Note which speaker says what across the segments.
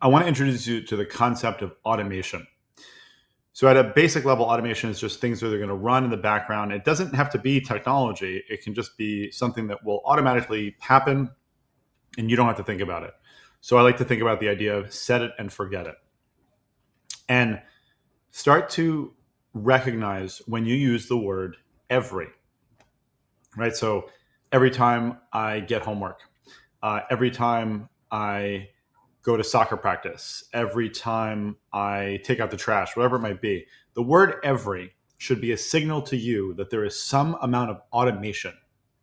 Speaker 1: I want to introduce you to the concept of automation. So at a basic level, automation is just things that are going to run in the background. It doesn't have to be technology. It can just be something that will automatically happen and you don't have to think about it. So I like to think about the idea of set it and forget it. And start to recognize when you use the word every, right? So every time I get homework, every time I go to soccer practice, every time I take out the trash, whatever it might be, the word every should be a signal to you that there is some amount of automation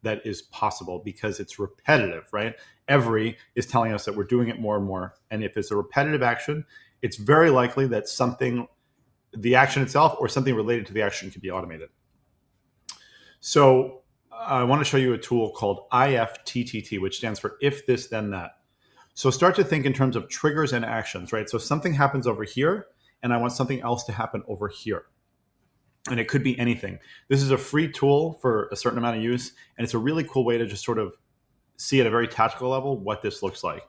Speaker 1: that is possible because it's repetitive, right? Every is telling us that we're doing it more and more. And if it's a repetitive action, it's very likely that something, the action itself or something related to the action, can be automated. So I want to show you a tool called IFTTT, which stands for if this, then that. So start to think in terms of triggers and actions, right? So something happens over here, and I want something else to happen over here. And it could be anything. This is a free tool for a certain amount of use, and it's a really cool way to just sort of see at a very tactical level what this looks like.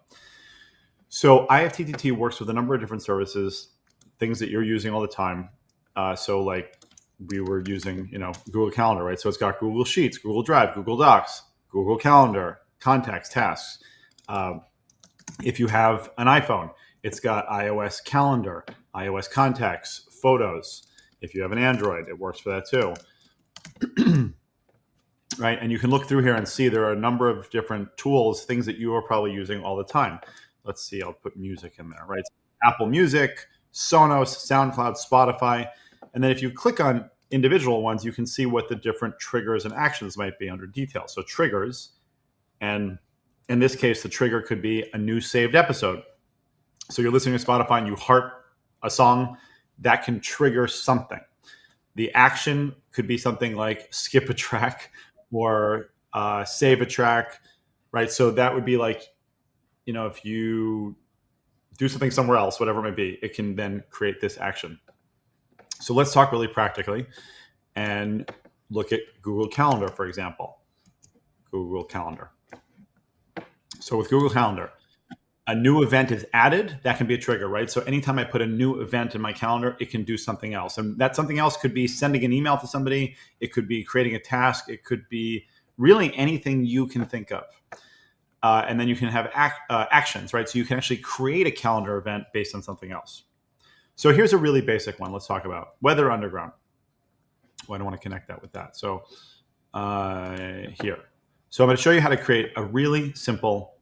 Speaker 1: So IFTTT works with a number of different services, things that you're using all the time. So like we were using, Google Calendar, right? So it's got Google Sheets, Google Drive, Google Docs, Google Calendar, contacts, tasks. If you have an iPhone, it's got iOS Calendar, iOS Contacts, Photos. If you have an Android, it works for that too. Right? And you can look through here and see there are a number of different tools, things that you are probably using all the time. Let's see, I'll put music in there, right? Apple Music, Sonos, SoundCloud, Spotify. And then if you click on individual ones, you can see what the different triggers and actions might be under detail. So triggers, and in this case, the trigger could be a new saved episode. So you're listening to Spotify and you heart a song, that can trigger something. The action could be something like skip a track or save a track, right? So that would be like, if you do something somewhere else, whatever it might be, it can then create this action. So let's talk really practically and look at Google Calendar, for example. Google Calendar. So with Google Calendar, a new event is added. That can be a trigger, right? So anytime I put a new event in my calendar, it can do something else. And that something else could be sending an email to somebody. It could be creating a task. It could be really anything you can think of. And then you can have actions, right? So you can actually create a calendar event based on something else. So here's a really basic one. Let's talk about Weather Underground. Well, I don't want to connect that with that. So here. So I'm going to show you how to create a really simple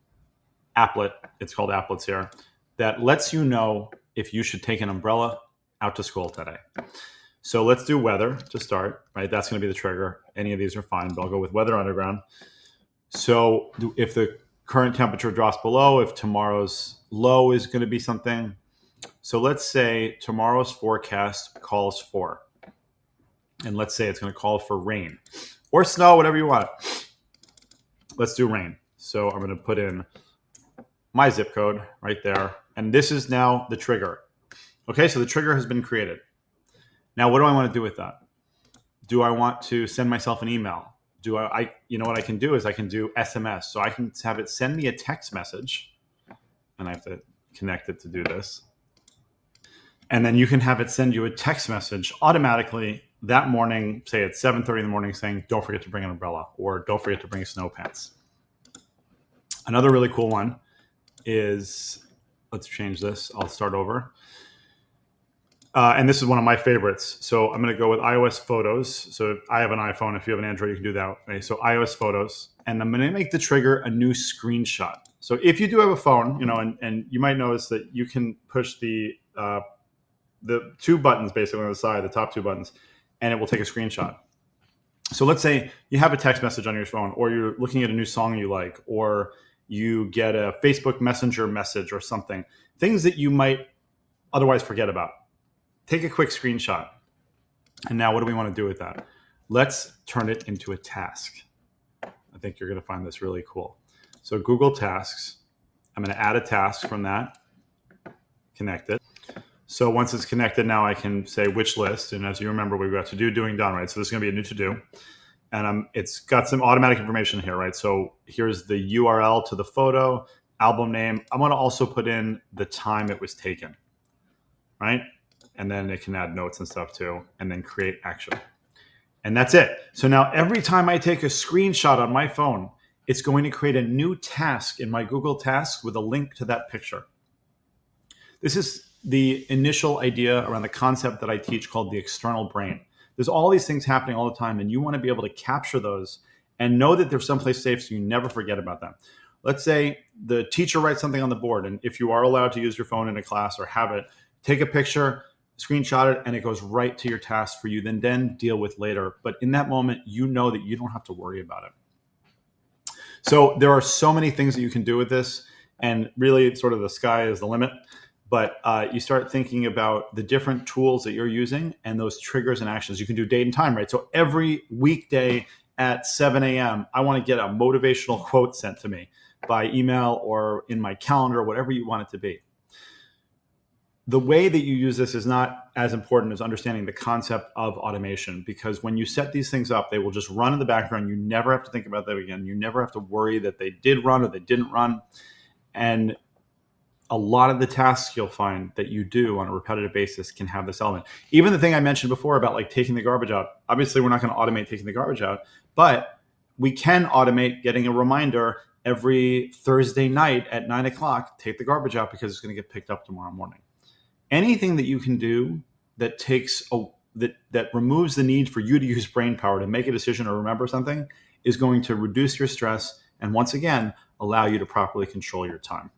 Speaker 1: applet, it's called applets here, that lets you know if you should take an umbrella out to school today. So let's do weather to start, right? That's going to be the trigger. Any of these are fine, but I'll go with Weather Underground. So if the current temperature drops below, if tomorrow's low is going to be something. So let's say tomorrow's forecast calls for, and let's say it's going to call for rain or snow, whatever you want. Let's do rain. So I'm going to put in my zip code right there. And this is now the trigger. Okay, so the trigger has been created. Now, what do I want to do with that? Do I want to send myself an email? Do I what I can do is I can do SMS. So I can have it send me a text message, and I have to connect it to do this. And then you can have it send you a text message automatically that morning, say at 7:30 in the morning, saying, don't forget to bring an umbrella, or don't forget to bring snow pants. Another really cool one is, let's change this. I'll start over. And this is one of my favorites. So I'm going to go with iOS Photos. So I have an iPhone. If you have an Android, you can do that. Okay? So iOS Photos. And I'm going to make the trigger a new screenshot. So if you do have a phone, and you might notice that you can push the two buttons basically on the side, the top two buttons, and it will take a screenshot. So let's say you have a text message on your phone, or you're looking at a new song you like, or you get a Facebook Messenger message or something, things that you might otherwise forget about. Take a quick screenshot. And now what do we want to do with that? Let's turn it into a task. I think you're going to find this really cool. So Google Tasks, I'm going to add a task from that, connect it. So once it's connected, now I can say which list. And as you remember, we've got to do, doing, done, right? So this is going to be a new to do. And it's got some automatic information here, right? So here's the URL to the photo. album name. I want to also put in the time it was taken, right? And then it can add notes and stuff too, and then create action. And that's it. So now every time I take a screenshot on my phone, it's going to create a new task in my Google Tasks with a link to that picture. This is the initial idea around the concept that I teach called the external brain. There's all these things happening all the time, and you want to be able to capture those and know that they're someplace safe so you never forget about them. Let's say the teacher writes something on the board, and if you are allowed to use your phone in a class or have it, take a picture, screenshot it, and it goes right to your task for you, then deal with later. But in that moment, you know that you don't have to worry about it. So there are so many things that you can do with this, and really sort of the sky is the limit. But you start thinking about the different tools that you're using and those triggers and actions. You can do date and time, right? So every weekday at 7 a.m., I want to get a motivational quote sent to me by email or in my calendar, whatever you want it to be. The way that you use this is not as important as understanding the concept of automation, because when you set these things up, they will just run in the background. You never have to think about them again. You never have to worry that they did run or they didn't run. And a lot of the tasks you'll find that you do on a repetitive basis can have this element. Even the thing I mentioned before about like taking the garbage out. Obviously, we're not going to automate taking the garbage out, but we can automate getting a reminder every Thursday night at 9 o'clock, take the garbage out because it's going to get picked up tomorrow morning. Anything that you can do that that removes the need for you to use brain power to make a decision or remember something is going to reduce your stress and once again allow you to properly control your time.